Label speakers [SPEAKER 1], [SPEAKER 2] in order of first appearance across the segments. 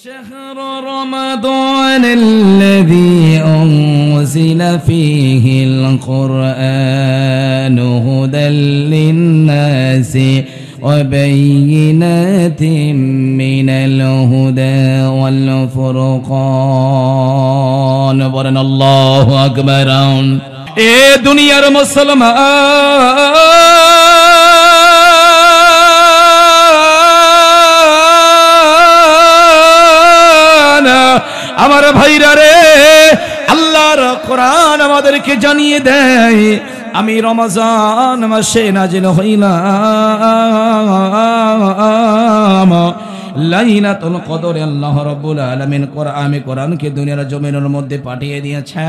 [SPEAKER 1] شهر رمضان الذي أنزل فيه القرآن هدى للناس وبينات من الهدى والفرقان ورن الله أكبر إيه دنيا مسلمان আমার ভাইরা রে আল্লাহর কোরআন আমাদেরকে জানিয়ে দেয় আমি রমজান মাসে নাজিল হইলাম লাইলাতুল কদরে আল্লাহ রাব্বুল আলামিন কোরআনকে দুনিয়ার জমিনের মধ্যে পাঠিয়ে দিয়েছে।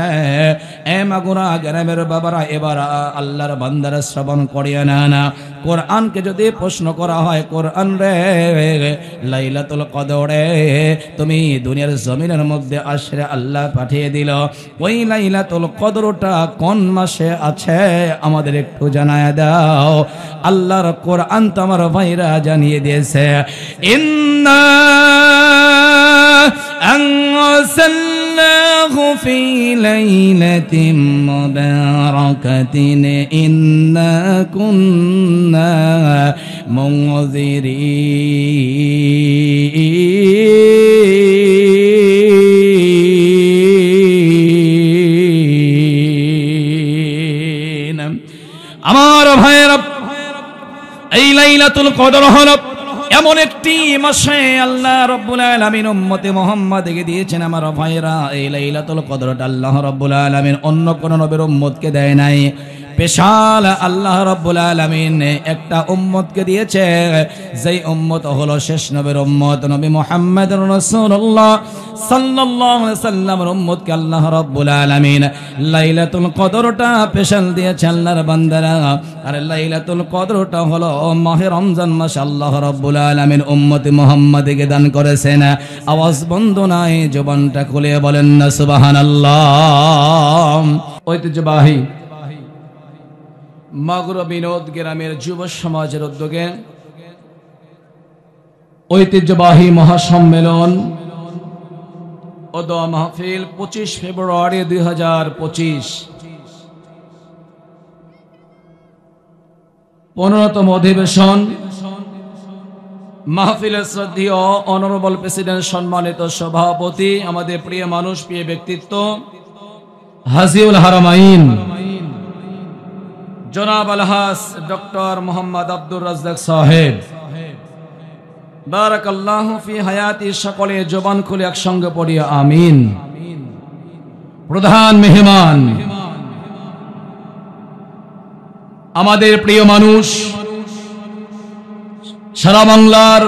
[SPEAKER 1] এ মাগুরা গ্রামের বাবারা এবার আল্লাহর বান্দারা শ্রবণ করিয়া না কোরআনকে যদি প্রশ্ন করা হয় কোরআন রে লাইলাতুল কদরে তুমি দুনিয়ার জমিনের মধ্যে আসরে আল্লাহ পাঠিয়ে দিল, ওই লাইলাতুল কদরটা কোন মাসে আছে আমাদের একটু জানায় দাও। আল্লাহর কোরআন তো আমার ভাইরা জানিয়ে দিয়েছে ইন্না আনজালনাহু ফি লাইলাতিন মুবারাকাতিন ইন্না কুন্না মুনজিরিন। আমার ভাইরা এই লাইলাতুল কদর হলো এমন একটি মাসে আল্লাহ রাব্বুল আলামিন উম্মতে মুহাম্মাদকে দিয়েছেন। আমার ভাইরা এই লাইলাতুল কদরটা আল্লাহ রাব্বুল আলামিন অন্য কোন নবীর উম্মতকে দেয় নাই, স্পেশাল আল্লাহ রাব্বুল আলামিন একটা উম্মতকে দিয়েছে, যেই উম্মত হলো শেষ নবীর উম্মত নবী মুহাম্মদুর রাসূলুল্লাহ সাল্লাল্লাহু আলাইহি সাল্লামের উম্মতকে আল্লাহ রাব্বুল আলামিন লাইলাতুল কদরটা স্পেশাল দিয়েছে আল্লাহর বান্দারা। আর লাইলাতুল কদরটা হলো মাহে রমজান মাস আল্লাহ রাব্বুল আলামিন উম্মতে মুহাম্মাদকে দান করেছেন। আওয়াজ বন্ধ নাই, জবানটা খুলে বলেন না সুবহানাল্লাহ। ঐতিহ্যবাহী মাগুরা বিনোদ গ্রামের যুব সমাজের উদ্যোগে ঐতিহ্যবাহী মহাসম্মেলন ও দোয়া মাহফিল 25 ফেব্রুয়ারি 2025 15তম অধিবেশন মাহফিলের শ্রদ্ধেয় অনারেবল প্রেসিডেন্ট সম্মানিত সভাপতি আমাদের প্রিয় মানুষ প্রিয় ব্যক্তিত্ব হাজিউল হারামাইন জনাব আলহাস ডক্টর মোহাম্মদ আব্দুর রাজ্জাক সাহেব বারাকাল্লাহু ফি হায়াতি, সকলে জবান খুলে একসঙ্গে পড়ি আমিন। প্রধান মেহমান আমাদের প্রিয় মানুষ সারা বাংলার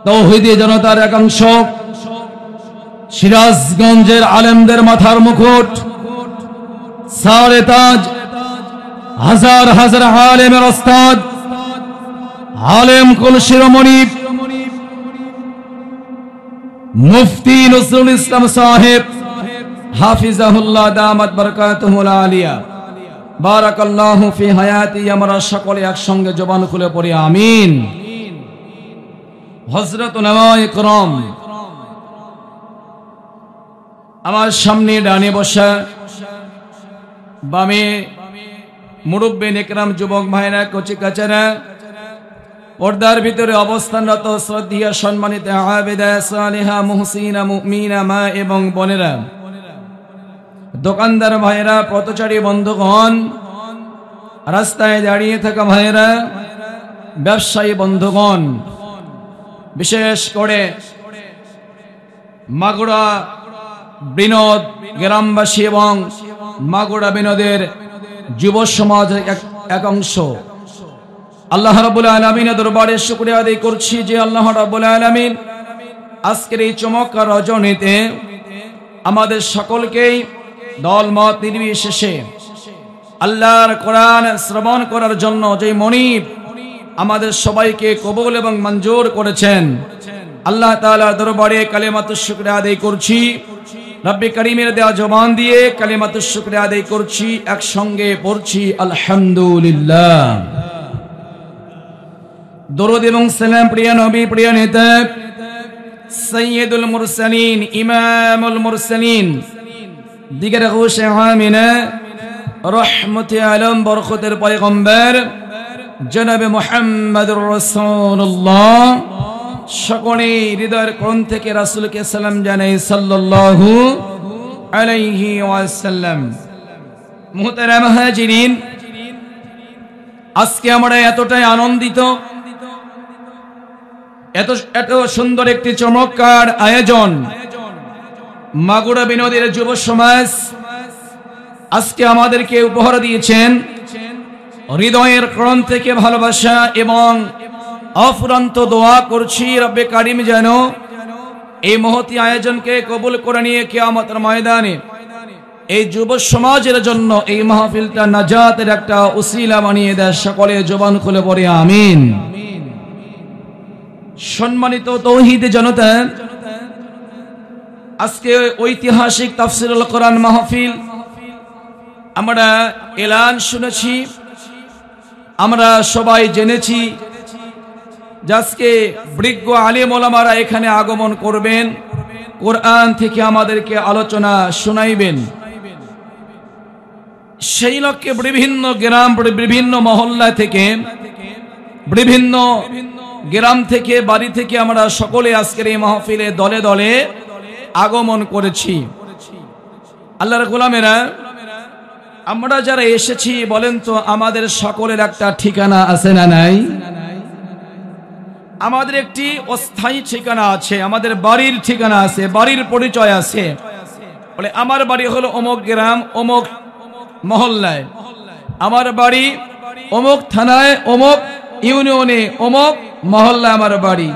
[SPEAKER 1] তাওহীদি জনতার একাংশ, সিরাজগঞ্জের আলেমদের মাথার মুকুট, সারে তাজ, হাজার হাজার আলেমের ওস্তাদ, আলেম কুল শিরোমণি মুফতি নজরুল ইসলাম সাহেব হাফিজাহুল্লাহ দামাত বারাকাতুহুল আলিয়া বারাকাল্লাহু ফি হায়াতি। আমরা সকলে একসঙ্গে জবান খুলে পড়ি আমিন। হযরত উলামায়ে কেরাম আমার সামনে ডানে বসা, বামে মুরব্বিন ইকরাম, যুবক ভাইরা, কচি কাচারা, পর্দার ভিতরে অবস্থানরত শ্রদ্ধেয় সম্মানিত আবেদা সালেহা মুহসিনা মুমিনা মা এবং বোনেরা, দোকানদার ভাইরা, পথচারী বন্ধুগণ, রাস্তায় দাঁড়িয়ে থাকা ভাইরা, ব্যবসায়ী বন্ধুগণ, বিশেষ করে মাগুরা বিনোদ গ্রামবাসী এবং মাগুরা বিনোদের যুব সমাজের এক অংশ, আল্লাহ রাব্বুল আলামিনের দরবারে শুকরিয়া আদায় করছি যে আল্লাহ রাব্বুল আলামিন আজকের এই চমৎকার রজনীতে আমাদের সকলকেই দলমত নির্বিশেষে আল্লাহর কোরআন শ্রবণ করার জন্য যে মনিব আমাদের সবাইকে কবুল এবং মঞ্জুর করেছেন, আল্লাহ তাআলার দরবারে কালিমাতুশ শুকরিয়া আদায় করছি। রব্বে করিমের দেওয়া জবান দিয়ে কালিমাতুশ শুকরিয়া আদায় করছি, একসঙ্গে পড়ছি আলহামদুলিল্লাহ। দরুদ এবং সালাম প্রিয় নবী, প্রিয় নেতা সাইয়্যিদুল মুরসালিন ইমামুল মুরসালিন দিগের গোশে আমিনা রহমতে আলম বরকতের পয়গম্বর জনাবে মুহাম্মদুর রাসূলুল্লাহ সকলে হৃদয়ের কোণ থেকে রাসূলকে সালাম জানাই সাল্লাল্লাহু আলাইহি ওয়াসাল্লাম। মুহতারাম হাজিরিন, আজকে আমরা এতটাই আনন্দিত, এত সুন্দর একটি চমৎকার আয়োজন। মাগুরা বিনোদের যুব সমাজ আজকে আমাদেরকে উপহার দিয়েছেন হৃদয়ের কোণ থেকে ভালোবাসা এবং অফুরন্ত দোয়া করছি রব্বে কারিম যেন এই মহতী আয়োজনকে কবুল করে নিয়ে কিয়ামতের ময়দানে এই যুব সমাজের জন্য এই মাহফিলটা নাজাতের একটা উসিলা বানিয়ে দেয়। সকলে জবান খুলে পড়ে আমিন। সম্মানিত তৌহিদ জনতা, আজকে ঐতিহাসিক তাফসীরুল কোরআন মাহফিল আমরা এলান শুনেছি, আমরা সবাই জেনেছি যে আজকে বৃজ্ঞ আলেম ওলামারা এখানে আগমন করবেন, কোরআন থেকে আমাদেরকে আলোচনা শোনাইবেন। সেই লক্ষ্যে বিভিন্ন গ্রাম, বিভিন্ন মহল্লা থেকে, বিভিন্ন গ্রাম থেকে, বাড়ি থেকে আমরা সকলে আজকের এই মাহফিলে দলে দলে আগমন করেছি। আল্লাহর গোলামেরা, আমরা যারা এসেছি বলেন তো আমাদের সকলের একটা ঠিকানা আছে না নাই? আমাদের একটি অস্থায়ী ঠিকানা আছে, আমাদের বাড়ির ঠিকানা আছে, বাড়ির পরিচয় আছে। বলে আমার বাড়ি হলো অমুক গ্রাম, অমুক মহল্লায়, আমার বাড়ি অমুক থানায়, অমুক ইউনিয়নে, অমুক মহল্লায় আমার বাড়ি।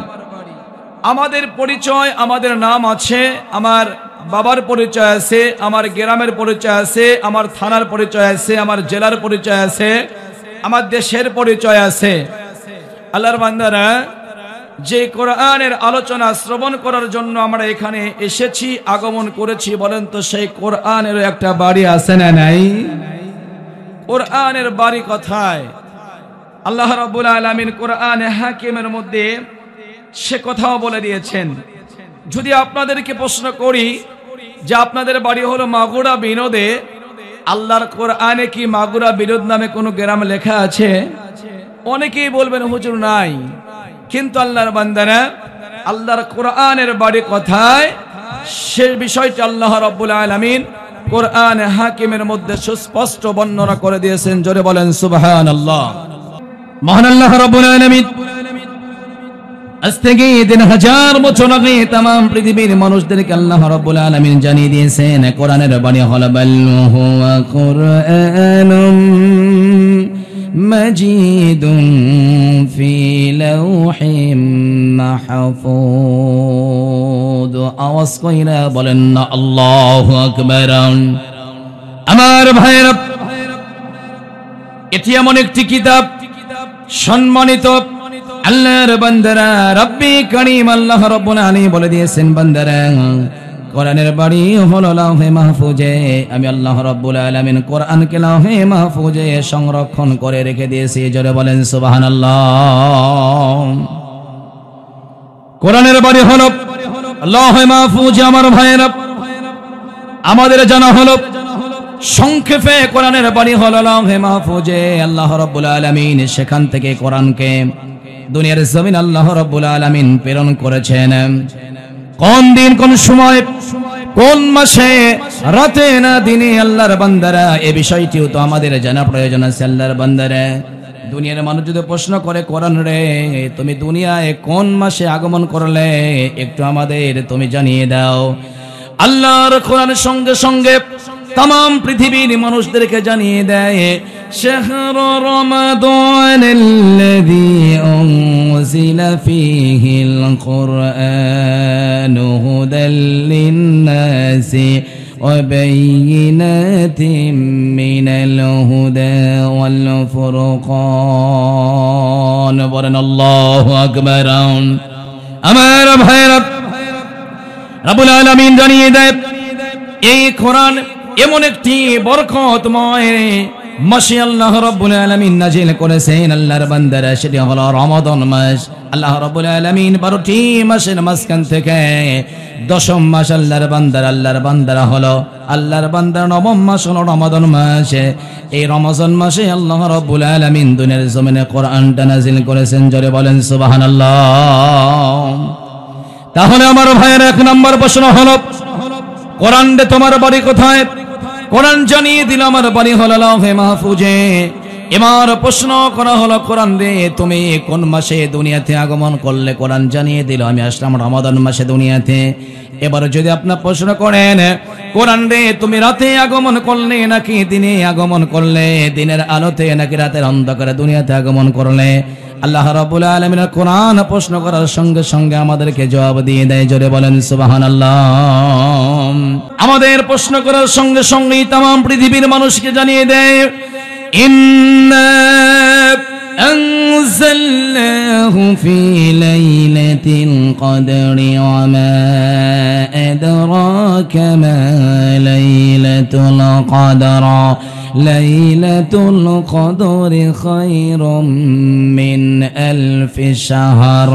[SPEAKER 1] আমাদের পরিচয়, আমাদের নাম আছে, আমার বাবার পরিচয় আছে, আমার গ্রামের পরিচয় আছে, আমার থানার পরিচয় আছে, আমার জেলার পরিচয় আছে, আমার দেশের পরিচয় আছে। আল্লাহর বান্দারা, যে কোরআনের আলোচনা শ্রবণ করার জন্য আমরা এখানে এসেছি, আগমন করেছি, বলেন তো সেই কোরআনের একটা বাড়ি আছে না নাই? কোরআনের বাড়ি কোথায়? আল্লাহ রাব্বুল আলামিন কোরআনে হাকিমের মধ্যে সে কথাও বলে দিয়েছেন। যদি আপনাদেরকে প্রশ্ন করি যে আপনাদের বাড়ি হলো মাগুরা বিনোদে, আল্লাহর কোরআনে কি মাগুরা বিনোদ নামে কোনো গ্রাম লেখা আছে? অনেকেই বলবেন হুজুর নাই। কিন্তু আল্লাহর বান্দারা, আল্লাহর কোরআনের বাড়ি কোথায় সে বিষয়টি আল্লাহ রাব্বুল আলামিন কোরআনে হাকিমের মধ্যে সুস্পষ্ট বর্ণনা করে দিয়েছেন। জোরে বলেন সুবহানাল্লাহ। মহান আল্লাহ রাব্বুল আলামিন আজ থেকে ৩০০০ বছর আগে तमाम পৃথিবীর মানুষদেরকে আল্লাহ রাব্বুল আলামিন জানিয়ে দিয়েছেন কোরআনের বাণী হলো বাল্লুহু ওয়া কুরআনুম মাজিদুন ফি লাওহিম মাহফুজ। আওয়াজ কইরা বলেন না আল্লাহু আকবার। আমার ভাইরা, এটি এমন একটি কিতাব, সম্মানিত আল্লাহর বান্দারা, রব্বি কারীম আল্লাহ রাব্বুল আলামিন বলে দিয়েছেন বান্দারা কোরআনের বাড়ি হলো লাওহে মাহফুজে। আমি আল্লাহ রাব্বুল আলামিন কোরআনকে লাওহে মাহফুজে সংরক্ষণ করে রেখে দিয়েছি। জোরে বলেন সুবহানাল্লাহ। কোরআনের বাড়ি হলো লাওহে মাহফুজে। আমার ভাইরা, আমাদের জানা হলো সংক্ষেপে কোরআনের বাণী হলো লাওহে মাহফুজে। আল্লাহ রাব্বুল আলামিন সেখান থেকে কোরআনকে দুনিয়ার জমিন আল্লাহ রাব্বুল আলামিন প্রেরণ করেছেন। কোন দিন, কোন সময়, কোন মাসে, রাতে না দিনে, আল্লাহর বান্দারা এই বিষয়টিও তো আমাদের জানা প্রয়োজন আছে। আল্লাহর বান্দারা, দুনিয়ার মানুষ যদি প্রশ্ন করে কোরআন রে তুমি দুনিয়ায় কোন মাসে আগমন করলে একটু আমাদের তুমি জানিয়ে দাও। আল্লাহর কোরআনের সঙ্গে সঙ্গে तमाम পৃথিবীর মানুষদেরকে জানিয়ে দেয় শাহরু রমাদানাল্লাযী উনজিলা ফীহিল কুরআনু হুদাল লিন-নাসি ওয়া বায়িনাতিম মিনাল হুদা ওয়াল ফুরকান। বলেন আল্লাহু আকবার। আমার ভাইরা, রব্বুল আলামিন জানিয়ে দেয় এই কোরআন এমন একটি বরকতময় মাসে আল্লাহ রাব্বুল আলামিন নাজিল করেছেন আল্লাহর বান্দারা, সেটি হলো রমাদান মাস। আল্লাহ রাব্বুল আলামিন 12টি মাসের মাঝখান থেকে 10ম মাস আল্লাহর বান্দারা হলো আল্লাহর বান্দার 9ম মাস হলো রমাদান মাস। এই রমজান মাসে আল্লাহ রাব্বুল আলামিন দুনিয়ার জমিনে কোরআনটা নাজিল করেছেন। জোরে বলেন সুবহানাল্লাহ। তাহলে আমার ভাইয়ের 1 নম্বর প্রশ্ন হলো, কোরআন রে তোমার বাড়ি কোথায়? কোরআন জানিয়ে দিল আমার বাড়ি হলো লাউহে মাহফুজে। এবার প্রশ্ন করা হলো, কোরআন রে তুমি কোন মাসে দুনিয়াতে আগমন করলে? কোরআন জানিয়ে দিল আমি আসলাম রমাদান মাসে দুনিয়াতে। এবার যদি আপনার প্রশ্ন করেন, কোরআন রে তুমি রাতে আগমন করলে নাকি দিনে আগমন করলে, দিনের আলোতে নাকি রাতের অন্ধকারে দুনিয়াতে আগমন করলে? আল্লাহ রাব্বুল আলামিনের কোরআন প্রশ্ন করার সঙ্গে সঙ্গে আমাদেরকে জবাব দিয়ে দেয়। জোরে বলেন সুবহানাল্লাহ। আমাদের প্রশ্ন করার সঙ্গে সঙ্গেই तमाम পৃথিবীর মানুষকে জানিয়ে দেয়, ইন্না আনজালনাহু ফি লাইলাতিল কদরি ওয়া মা আদরাকা মা লাইলাতুল কদর লাইলাতুল কদরি খায়রুম মিন আলফি শাহর।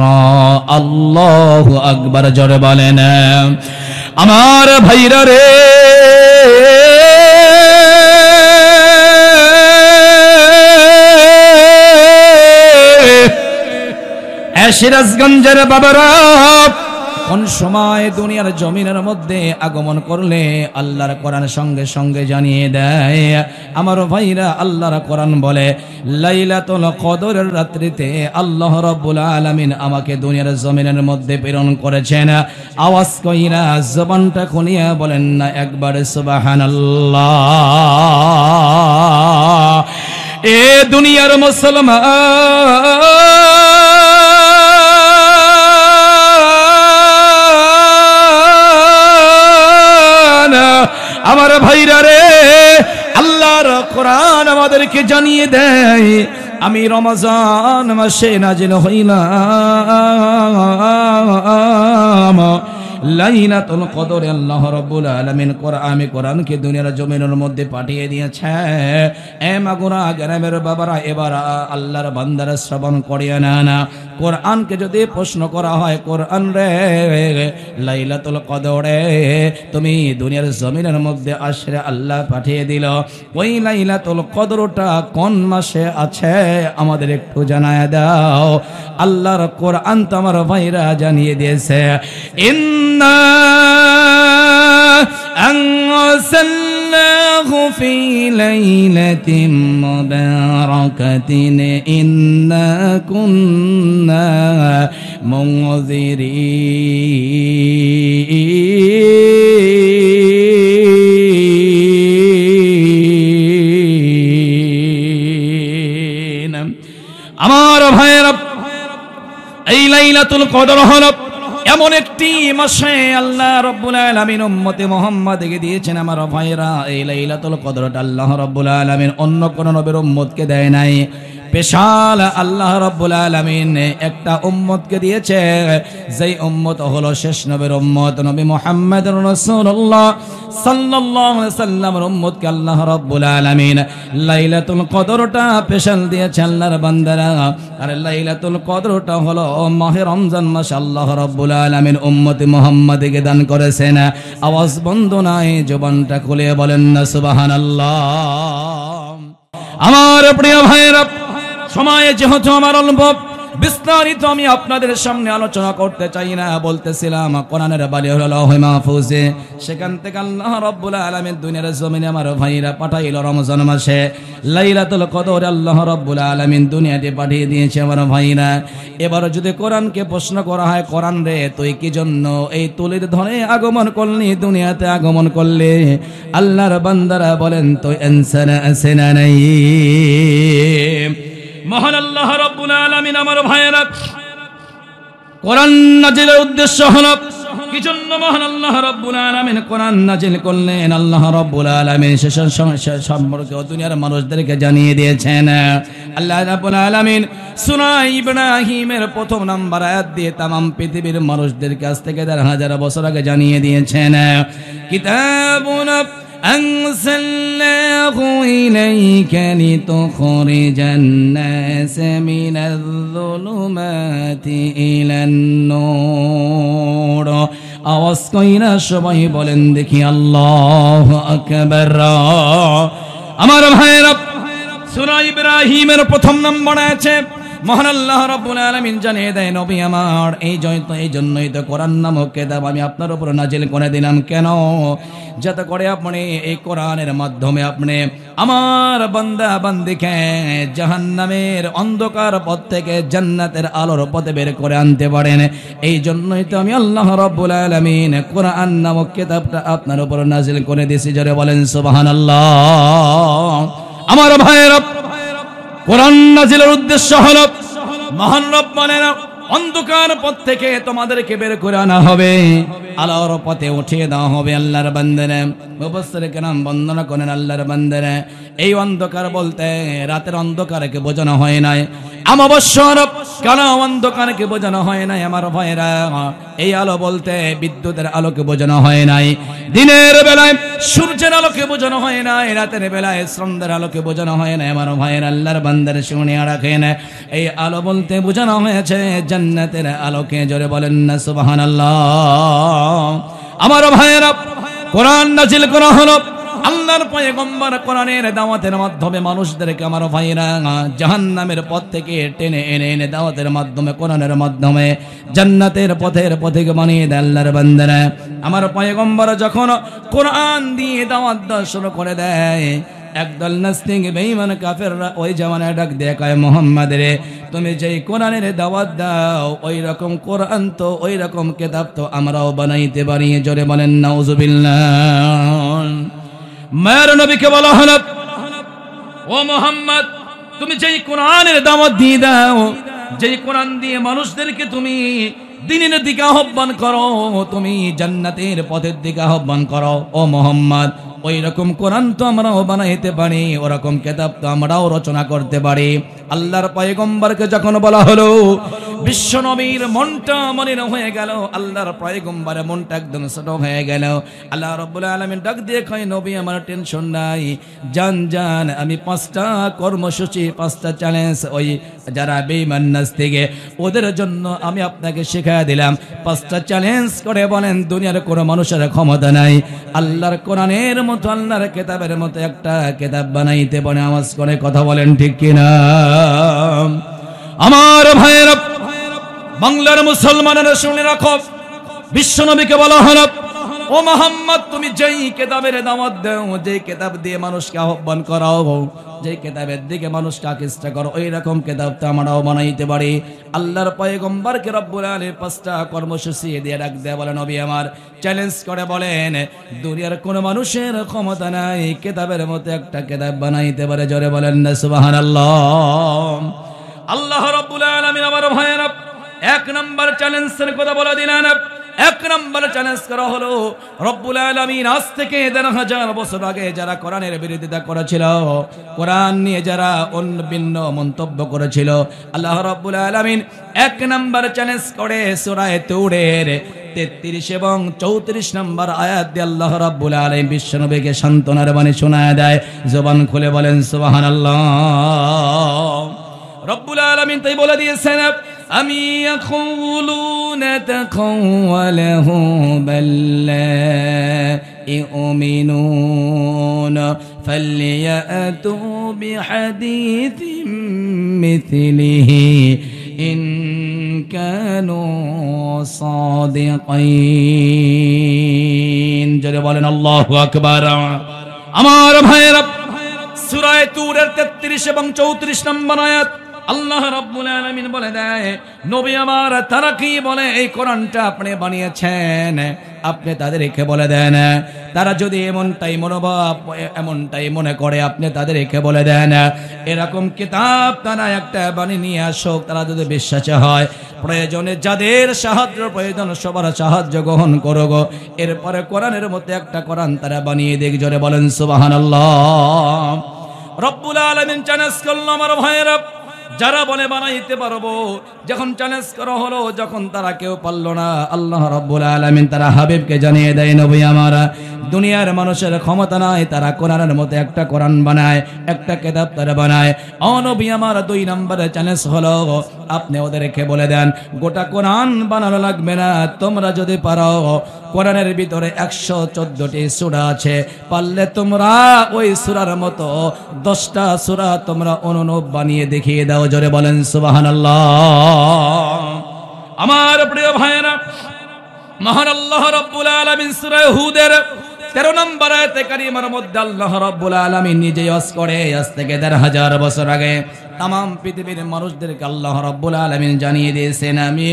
[SPEAKER 1] আল্লাহু আকবার। জোরে বলেন আমার ভাইরা রে, সিরাজগঞ্জের বাবারা, কোন সময় দুনিয়ার জমিনের মধ্যে আগমন করলে আল্লাহর কোরআন সঙ্গে সঙ্গে জানিয়ে দেয়। আমার ভাইরা, আল্লাহর কোরআন বলে লাইলাতুল কদরের রাত্রিতে আল্লাহ রাব্বুল আলামিন আমাকে দুনিয়ার জমিনের মধ্যে প্রেরণ করেছেন। আওয়াজ কইরা জবানটা খুলিয়া বলেন না একবার সুবহানাল্লাহ। এ দুনিয়ার মুসলমান, আমার ভাইরা রে, আল্লাহর কোরআন আমাদেরকে জানিয়ে দেয় আমি রমজান মাসে নাজিল হইলাম লাইলাতুল কদরে। আল্লাহ রাব্বুল আলামিন কোরআনকে দুনিয়ার জমিনের মধ্যে পাঠিয়ে দিয়েছে। এ মাগুরা গ্রামের বাবারা, এবার আল্লাহর বান্দারা শ্রবণ করিয়া না। কোরআনকে যদি প্রশ্ন করা হয়, কোরআন রে লাইলাতুল কদরে তুমি দুনিয়ার জমিনের মধ্যে আসরে আল্লাহ পাঠিয়ে দিল, ওই লাইলাতুল কদরটা কোন মাসে আছে আমাদের একটু জানায় দাও। আল্লাহর কোরআন তো আমার ভাইরা জানিয়ে দিয়েছে, ইন্না আনজালনাহু ফি লাইলাতিন মুবারাকাতিন ইন্না কুন্না মুনজিরিন। আমার ভাইরা, এই লাইলাতুল কদর হলো এমন একটি মাসে আল্লাহ রাব্বুল আলামিন উম্মতে মুহাম্মাদকে দিয়েছেন। আমার ভাইরা, এই লাইলাতুল কদরটা আল্লাহ রাব্বুল আলামিন অন্য কোন নবীর উম্মতকে দেয় নাই। স্পেশাল আল্লাহ রাব্বুল আলামিন একটা উম্মতকে দিয়েছে, যেই উম্মত হলো শেষ নবীর উম্মত, নবী মুহাম্মদুর রাসূলুল্লাহ সাল্লাল্লাহু আলাইহি সাল্লামের উম্মতকে আল্লাহ রাব্বুল আলামিন লাইলাতুল কদরটা স্পেশাল দিয়েছে আল্লাহর বান্দারা। আর লাইলাতুল কদরটা হলো মাহে রমজান মাস আল্লাহ রাব্বুল আলামিন উম্মতে মুহাম্মাদকে দান করেছেন। আওয়াজ বন্ধ নাই, জবানটা খুলে বলেন না সুবহানাল্লাহ। আমার প্রিয় ভাইরা, সময় যেহেতু আমার অল্প, বিস্তারিত আমি আপনাদের সামনে আলোচনা করতে চাই না। বলতেছিলাম কোরআনের বাণী হলো লাউহে মাহফুজে, সেখান থেকে আল্লাহ রাব্বুল আলামিন দুনিয়ার জমিনে আমার ভাইরা পাঠাইল রমজান মাসে লাইলাতুল কদর। আল্লাহ রাব্বুল আলামিন দুনিয়াতে পাঠিয়ে দিয়েছে আমার ভাইরা। এবার যদি কোরআনকে প্রশ্ন করা হয়, কোরআন রে তুই কি জন্য এই তুলির ধরে আগমন করলি, দুনিয়াতে আগমন করলি? আল্লাহর বান্দারা বলেন তো অ্যানসার আছে না নাই? মহান আল্লাহ রাব্বুল আলামিন আমার ভাইয়েরা, কোরআন নাজিলের উদ্দেশ্য হলো কি জন্য মহান আল্লাহ রাব্বুল আলামিন কোরআন নাজিল করলেন? আল্লাহ রাব্বুল আলামিন শেষের সম্পর্কে দুনিয়ার মানুষদেরকে জানিয়ে দিয়েছেন। আল্লাহ রাব্বুল আলামিন সূরা ইব্রাহিমের 1 নম্বর আয়াত দিয়ে तमाम পৃথিবীর মানুষদেরকে আজ থেকে 1000 বছর আগে জানিয়ে দিয়েছেন, কিতাবুন أنزلناه إليك لتخرج الناس من الظلمات إلى النور আওয়াজ কইরা সবাই বলেন দেখি আল্লাহু আকবার আমার ভাইরা সূরা ইব্রাহিমের প্রথম নম্বর আছে মহান আল্লাহ রাব্বুল আলামিন জানিয়ে দেয় নবী আমার এই জন্যই তো কোরআন নামক কিতাব আমি আপনার উপর নাজিল করে দিলাম কেন যাতে করে আপনি এই কোরআনের মাধ্যমে আপনি আমার বান্দা বান্দিকে জাহান্নামের অন্ধকার পথ থেকে জান্নাতের আলোর পথে বের করে আনতে পারেন এই জন্যই তো আমি আল্লাহ রাব্বুল আলামিন কোরআন নামক কিতাবটা আপনার উপর নাজিল করে দিয়েছি জোরে বলেন সুবহানাল্লাহ আমার ভাইরা কোরআন নাজিলের উদ্দেশ্য হলো মহান রব্বানের অন্ধকার পথ থেকে তোমাদেরকে বের করে আনা হবে আলোর পথে উঠিয়ে দেওয়া হবে আল্লাহর বান্দারা মুফাসসির কেরাম বর্ণনা করেন আল্লাহর বান্দারা এই অন্ধকার বলতে রাতের অন্ধকারকে বোঝানো হয় নাই অমাবস্যার কালো অন্ধকারকে বোঝানো হয় নাই আমার ভাইরা এই আলো বলতে বিদ্যুতের আলোকে বোঝানো হয় নাই দিনের বেলায় সূর্যের আলোকে বোঝানো হয় নাই রাতের বেলায় চন্দ্রের আলোকে বোঝানো হয় না আমার ভাইয়ের আল্লাহর বান্দার শুনে রাখেন এই আলো বলতে বোঝানো হয়েছে জান্নাতের আলোকে জোরে বলেন না সুবহানাল্লাহ আমার ভাইয়েরা কোরআন নাজিল করা হলো আল্লাহর পয়গম্বর কোরআনের দাওয়াতের মাধ্যমে মানুষদেরকে আমার ভাইরা জাহান্নামের পথ থেকে টেনে এনে দাওয়াতের মাধ্যমে কোরআনের মাধ্যমে জান্নাতের পথের পথিকে বানিয়ে দেয় আল্লাহর বান্দারা আমার পয়গম্বর যখন কোরআন দিয়ে দাওয়াত দেওয়া শুরু করে দেয় একদল নাস্তিক বেঈমান কাফেররা ওই জামানায় ডাক দিয়ে কয় মুহাম্মদ রে তুমি যেই কোরআনের দাওয়াত দাও ওই রকম কোরআন তো ওই রকম কিতাব তো আমরাও বানাইতে পারি জোরে বলেন নাউজুবিল্লাহ মায়ের নবীকে বলা হলো ও মুহাম্মদ তুমি যেই কোরআনের দাওয়াত দিয়ে দাও যেই কোরআন দিয়ে মানুষদেরকে তুমি দ্বীনের দিকে আহ্বান করো তুমি জান্নাতের পথের দিকে আহ্বান করো ও মুহাম্মদ ওই রকম কোরআন তো আমরাও বানাইতে পারি ওরকম কিতাব তো আমরাও রচনা করতে পারি আল্লাহর পয়গম্বরকে যখন বলা হলো বিশ্ব নবীর মনটা মলিন হয়ে গেল আল্লাহর পয়গম্বরের মনটা একদম ছোট হয়ে গেল আল্লাহ রাব্বুল আলামিন ডাক দিয়ে কয় নবী আমার টেনশন নাই জান আমি 5টা কর্মসূচি 5টা চ্যালেঞ্জ ওই যারা বেঈমান নাস্তিক ওদের জন্য আমি আপনাকে শেখায় দিলাম 5টা চ্যালেঞ্জ করে বলেন দুনিয়ার কোনো মানুষের ক্ষমতা নাই আল্লাহর কোরআনের মতো আল্লাহর কিতাবের মতো একটা কিতাব বানাইতে পারে আওয়াজ করে কথা বলেন ঠিক কিনা আমার ভাইরা বাংলার মুসলমানেরা শুনে রাখো বিশ্বনবীকে বলা হলো ও মুহাম্মদ তুমি যেই কিতাবের দাওয়াত দাও যেই কিতাব দিয়ে মানুষকে আহ্বান করাও যেই কিতাবের দিকে মানুষকে আকৃষ্ট করো ওই রকম কিতাব তো আমরাও বানাইতে পারি আল্লাহর পয়গম্বরকে রব্বুল আলামিন 5টা কর্মসূচি দিয়ে ডাক দেয়া বলে নবী আমার চ্যালেঞ্জ করে বলেন দুনিয়ার কোনো মানুষের ক্ষমতা নাই কিতাবের মতো একটা কিতাব বানাইতে পারে জোরে বলেন না সুবহানাল্লাহ আল্লাহ রাব্বুল আলামিন আমার ভাইয়েরা এক নাম্বার চ্যালেঞ্জের কথা বলে দিলেন এক নাম্বার চ্যালেঞ্জ করা হলো রব্বুল আলামিন আজ থেকে ১,৫০০ বছর আগে যারা কোরআনের বিরোধিতা করেছিল কোরআন নিয়ে যারা অন্য ভিন্ন মন্তব্য করেছিল আল্লাহ রাব্বুল আলামিন এক নাম্বার চ্যালেঞ্জ করে সূরা তৌরের ৩৩ এবং ৩৪ নম্বর আয়াত দিয়ে আল্লাহ রাব্বুল আলামিন বিশ্বনবীকে সান্ত্বনার বাণী শোনায় দেয় জবান খুলে বলেন সুবহানাল্লাহ রব্বুল আলামিন তাই বলে দিয়েছেন আমি ইয়াকুলুনা তাকাওয়ালাহু বাল্লা ইউমিনুন ফালইয়াতু বিহাদিথিম মিথলিহি ইন কানু সাদিকিন জোরে বলেন আল্লাহু আকবার আমার ভাইরা সূরা তূরের ৩৩ এবং ৩৪ নম্বর আয়াত আল্লাহ রাব্বুল আলামিন বলে দেয় নবী আমার তারা কি বলে এই কোরআনটা আপনি বানিয়েছেন আপনি তাদেরকে বলে দেন তারা যদি এমনটাই মনোভাব এমনটাই মনে করে আপনি তাদেরকে বলে দেন এরকম কিতাব তারা একটা বানিয়ে নিয়ে আসুক তারা যদি বিশ্বাসী হয় প্রয়োজনে যাদের সাহায্য প্রয়োজন সবার সাহায্য গ্রহণ করুক এরপরে কোরআনের মতো একটা কোরআন তারা বানিয়ে দেখ জোরে বলেন সুবহানাল্লাহ রব্বুল আলামিন চ্যালেঞ্জ করল আমার ভাইয়েরা যারা বলে বানাইতে পারবো, যখন চ্যালেঞ্জ করা হলো, যখন তারা কেউ পারল না, আল্লাহ রাব্বুল আলামিন তারা হাবিবকে জানিয়ে দেয়, নবী আমার, দুনিয়ার মানুষের ক্ষমতা নাই, তারা কোরআনের মতো একটা কোরআন বানায়, একটা কিতাব তারা বানায়। ও নবী আমার, 2 নম্বরে চ্যালেঞ্জ হলো, আপনি ওদেরকে বলে দেন গোটা কোরআন বানানো লাগবে না, তোমরা যদি পারো, কোরআনের ভিতরে 114টি সূরা আছে, পারলে তোমরা ওই সূরার মতো 10টা সূরা তোমরা অনুরূপ বানিয়ে দেখিয়ে দাও। জোরে বলেন সুবহানাল্লাহ। আমার প্রিয় ভাইরা, মহান আল্লাহ রাব্বুল আলামিন সূরা হুদের 13 নম্বর আয়াতে কারিমার মধ্যে আল্লাহ রাব্বুল আলামিন নিজেই ওয়াজ করে, আজ থেকে 1000 বছর আগে तमाम পৃথিবীর মানুষদেরকে আল্লাহ রাব্বুল আলামিন জানিয়ে দিয়েছেন, আমি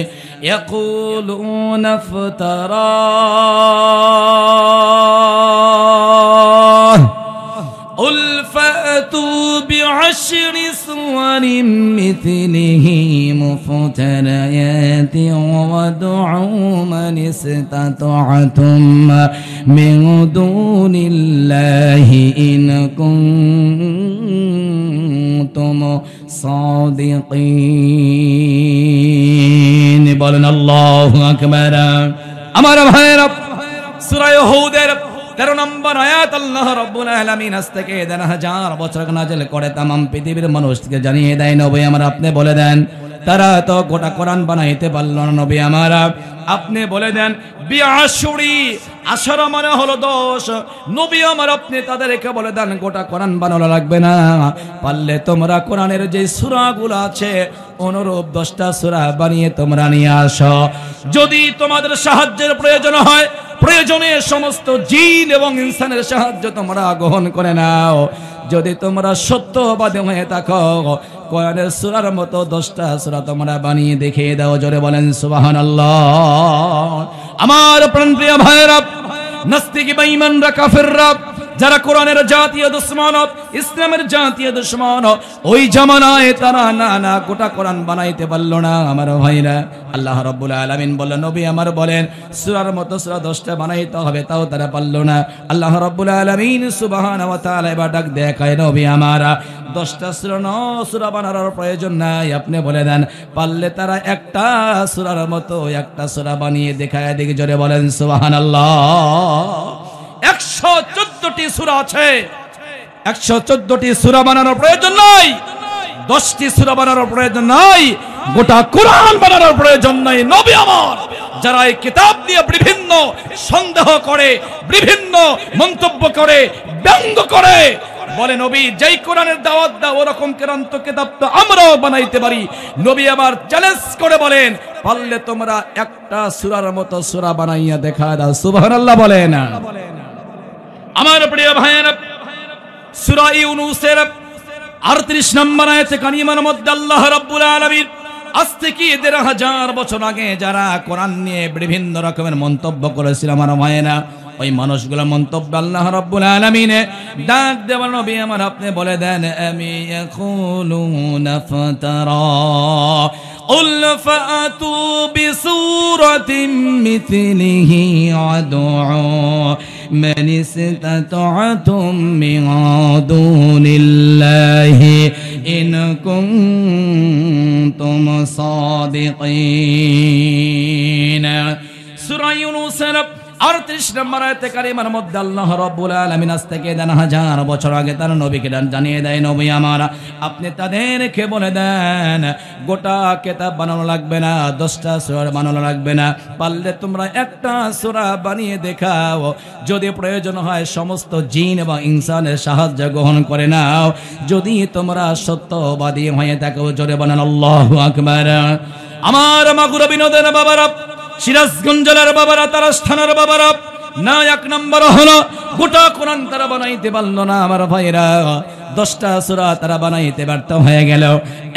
[SPEAKER 1] ইয়াকুলুনা ফতারা قل فأتوا بعشر سور مثله مفتريات وادعوا من استطعتم من دون الله إن كنتم صادقين। বলেন আল্লাহু আকবার। আমার ভাইরা, সূরা হুদের 13 নম্বর আয়াত আল্লাহ রাব্বুল আলামিন আজ থেকে 1000 বছর আগে নাযিল করে तमाम পৃথিবীর মানুষকে জানিয়ে দেয়, নবী আমার আপনি বলে দেন, তারা তো গোটা কোরআন বানাইতে পারল না, নবী আমার আপনি বলে দেন বিআশুরি, আশরা মানে হলো 10, নবী আমার আপনি তাদেরকে বলে দেন গোটা কোরআন বানানো লাগবে না, পারলে তোমরা কোরআনের যে সূরাগুলো আছে অনুরূপ 10টা সূরা বানিয়ে তোমরা নিয়ে আসো। যদি তোমাদের সাহায্যের প্রয়োজন হয়, প্রয়োজনে সমস্ত জিন এবং ইনসানের সাহায্য তোমরা গ্রহণ করে নাও। যদি তোমরা সত্যবাদী হয়ে থাকো, কোরআনের সূরার মতো 10টা সূরা তোমরা বানিয়ে দেখিয়ে দাও। জোরে বলেন সুবহানাল্লাহ। আমার প্রাণপ্রিয় ভাইরা, নাস্তিক বেঈমানরা, কাফেররা, যারা কোরআনের জাতীয় দুশমন, ইসলামের জাতীয় দুশমন, ওই জামানায় তারা না গোটা কোরআন বানাইতে পারল না। আমার ভাইরা, আল্লাহ রাব্বুল আলামিন বললেন, নবী আমার বলেন সূরার মতো সূরা 10টা বানাইতে হবে, তাও তারা পারল না। আল্লাহ রাব্বুল আলামিন সুবহানাহু ওয়া তাআলা এবার ডাক দেখায়, নবী আমার 10টা সূরা বানানোর প্রয়োজন নাই, আপনি বলে দেন পারলে তারা একটা সূরার মতো একটা সূরা বানিয়ে দেখায় দেখি। জোরে বলেন সুবহানাল্লাহ। 114টি সূরা আছে, 114টি সূরা বানানোর প্রয়োজন নাই, 10টি সূরা বানানোর প্রয়োজন নাই, গোটা কোরআন বানানোর প্রয়োজন নাই। নবী আমার, যারা এই কিতাব দিয়ে বিভিন্ন সন্দেহ করে, বিভিন্ন মন্তব্য করে, ব্যঙ্গ করে, বলে নবী যেই কোরআনের দাওয়াত দাও ওরকম কোরআন তো কিতাব তো আমরাও বানাইতে পারি। নবী আবার চ্যালেঞ্জ করে বলেন, পারলে তোমরা একটা সূরার মতো সূরা বানাইয়া দেখা দাও। সুবহানাল্লাহ বলেন। আমার প্রিয় ভাইয়েরা, সূরা ইউনূসের 38 নম্বর আয়াতে কারিমার মধ্যে আল্লাহ রাব্বুল আলামিন আজ থেকে 1000 বছর আগে যারা কোরআন নিয়ে বিভিন্ন রকমের মন্তব্য করেছিল, আমার ভাইয়েরা, ওই মানুষগুলো মন্তব্য আল্লাহ রাব্বুল আলামিন ডাক দেওয়ার, নবী আমার আপনি বলে দেন, আমি ইয়াকুলুনা ফাতারা قل فأتوا بسورة مثله وادعوا من استطعتم من دون الله إن كنتم صادقين। সূরা ইউনূসের 38 নম্বর আয়াতে কারিমার মধ্যে আল্লাহ রাব্বুল আলামিন আজ থেকে 1000 বছর আগে তার নবীকে জানিয়ে দেয়, নবী আমার আপনি তাদেরকে বলে দেন গোটা কিতাব বানানো লাগবে না, 10টা সূরা বানানো লাগবে না, পারলে তোমরা একটা সূরা বানিয়ে দেখাও। যদি প্রয়োজন হয় সমস্ত জিন এবং ইনসানের সাহায্য গ্রহণ করে নাও, যদি তোমরা সত্যবাদী হয়ে থাকো। জোরে বলেন আল্লাহু আকবার। আমার মাগুরা বিনোদের বাবারা, সিরাজগঞ্জ জেলার বাবারা, তারা স্থানের বাবারা, না 1 নম্বর হলো গোটা কোরআন তারা বানাইতে পারল না। আমার ভাইরা, 10টা সূরা তারা বানাইতে ব্যর্থ হয়ে গেল,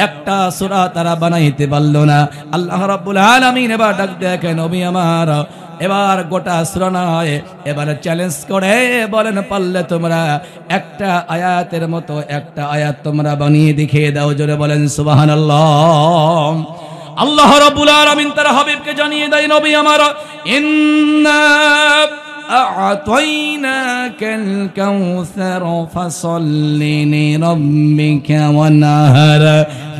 [SPEAKER 1] একটা সূরা তারা বানাইতে পারল না। আল্লাহ রাব্বুল আলামিন এবার ডাক দেখেন, নবী আমার এবার গোটা সূরা নয়, এবার চ্যালেঞ্জ করে বলেন পারলে তোমরা একটা আয়াতের মতো একটা আয়াত তোমরা বানিয়ে দেখিয়ে দাও। জোরে বলেন সুবহানাল্লাহ। আল্লাহ রাব্বুল আলামিন তার হাবিবকে জানিয়ে দেয়, নবী আমার ইন্না আ'তাইনাকাল কাউসার ফাসাল্লি লিরাব্বিকা ওয়ানহার।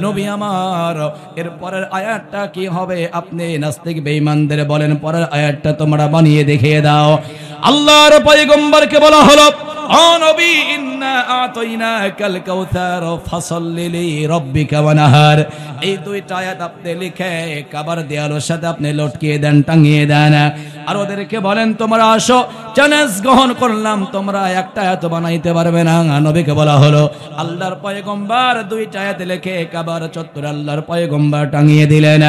[SPEAKER 1] নবী আমার, এর পরের আয়াতটা কি হবে? আপনি নাস্তিক বেঈমানদের বলেন পরের আয়াতটা তোমরা বানিয়ে দেখিয়ে দাও। আল্লাহর পয়গম্বরকে বলা হলো, ও নবী, ইন্না আ'তাইনাকাল কাউসার ফাসাল্লি লিরাব্বিকা ওয়ানহার। এই দুইটা আয়াত আপনি লিখে কাবার দেয়ালের সাথে আপনি লটকিয়ে দেন, টাঙিয়ে দেন। আর ওদেরকে বলেন তোমরা আসো, চ্যালেঞ্জ গ্রহণ করলাম, তোমরা একটা আয়াত বানাইতে পারবে না। নবীকে বলা হলো, আল্লাহর পয়গম্বর দুইটা আয়াত লিখে কাবার চত্বরে আল্লাহর পয়গম্বর টাঙিয়ে দিলেন।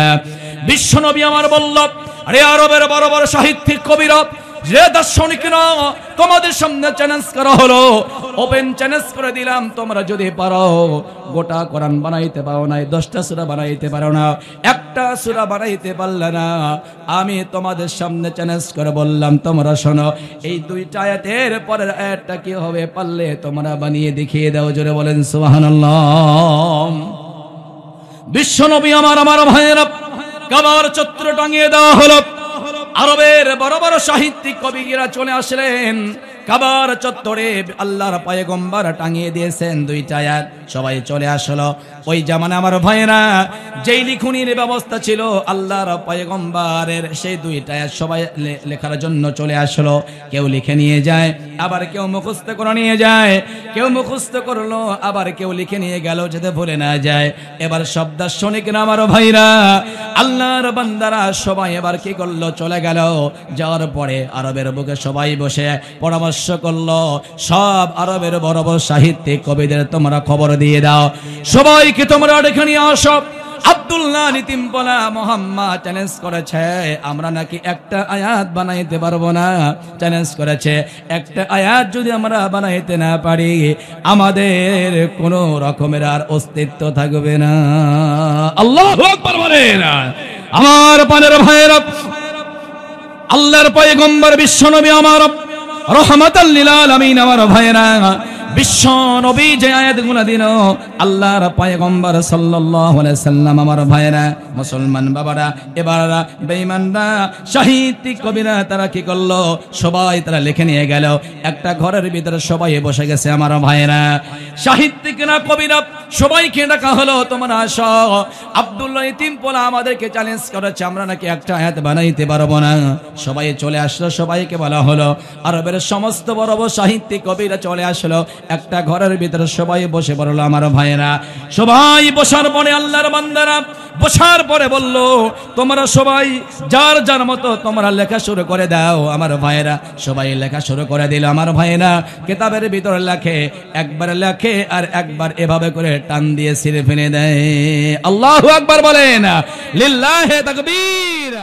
[SPEAKER 1] বিশ্ব নবী আমার বলল, আরে আরবের বড় বড় সাহিত্যিক কবিরা, যে দার্শনিকরা, তোমাদের সামনে চ্যালেঞ্জ করা হলো, ওপেন চ্যালেঞ্জ করে দিলাম, তোমরা যদি পারো গোটা কোরআন বানাইতে পারো না, 10টা সূরা বানাইতে পারো না, একটা সূরা বানাইতে পারলে না, আমি তোমাদের সামনে চ্যালেঞ্জ করে বললাম, তোমরা শোনো, এই দুইটা আয়াতের পরের আয়াতটা কি হবে পারলে তোমরা বানিয়ে দেখিয়ে দাও। জোরে বলেন সুবহানাল্লাহ। বিশ্ব নবী আমার ভাইয়েরা, কাবার চত্বরে টাঙিয়ে দেওয়া হলো। আরবের বড় বড় সাহিত্যিক কবিরা চলে আসলেন কাবার চত্বরে, আল্লাহর পয়গম্বর টাঙিয়ে দিয়েছেন দুইটা আয়াত, সবাই চলে আসলো। ওই জামানা আমার ভাইয়েরা, যেই লিখনির ব্যবস্থা ছিল আল্লাহর পয়গম্বরের, সেই দুইটা আয়াত সবাই লেখার জন্য চলে আসলো। কেউ লিখে নিয়ে যায়, আবার কেউ মুখস্থ করে নিয়ে যায়, কেউ মুখস্থ করলো, আবার কেউ লিখে নিয়ে গেল যাতে ভুলে না যায়। এবার সব দার্শনিকরা আমার ভাইরা, আল্লাহর বান্দারা সবাই এবার কি করলো, চলে গেল। যাওয়ার পরে আরবের বুকে সবাই বসে পরামর্শ করলো, সব আরবের বড় বড় সাহিত্যিক কবিদের তোমরা খবর দিয়ে দাও, সবাইকে তোমরা ডেকে নিয়ে আসো। আব্দুল্লাহ নিতিমপলা মোহাম্মদ চ্যালেঞ্জ করেছে, আমরা নাকি একটা আয়াত বানাইতে পারবো না। চ্যালেঞ্জ করেছে, একটা আয়াত যদি আমরা বানাইতে না পারি, আমাদের কোনো রকমের আর অস্তিত্ব থাকবে না। আল্লাহু আকবার বলেন। আমার পানের ভাইয়েরা, আল্লাহর পয়গম্বর বিশ্বনবী আমার রহমাতাল লিল আলামিন আমার ভাইয়েরা, বিশ্ব নবী যে আয়াতগুলো দিল আল্লাহর পয়গম্বর সাল্লাল্লাহু আলাইহি সাল্লাম আমার ভাইয়েরা, মুসলমান বাবারা, এবার বেঈমানরা, সাহিত্যিক কবিরা তারা কি করলো, সবাই তারা লিখে নিয়ে গেল। একটা ঘরের ভিতরে সবাই বসে গেছে আমার ভাইয়েরা, সাহিত্যিকরা কবিরা সবাইকে ডাকা হলো, তোমরা আসো। আব্দুল্লাহ ইতিমপোলা আমাদেরকে চ্যালেঞ্জ করেছে, আমরা নাকি একটা আয়াত বানাইতে পারবো না। সবাই চলে আসলো, সবাইকে বলা হলো। আরবের সমস্ত বড় বড় সাহিত্যিক কবিরা চলে আসলো, একটা ঘরের ভিতরে সবাই বসে পড়লো আমার ভাইয়েরা। সবাই বসার পরে আল্লাহর বান্দারা বসার পরে বলল, তোমরা সবাই যার যার মতো তোমরা লেখা শুরু করে দাও। আমার ভাইয়েরা সবাই লেখা শুরু করে দিল। আমার ভাইয়েরা কিতাবের ভিতরে লেখে, একবার লেখে আর একবার এভাবে করে টান দিয়ে ছিঁড়ে ফেলে দেয়। আল্লাহু আকবার বলেন, লিল্লাহি তাকবীর।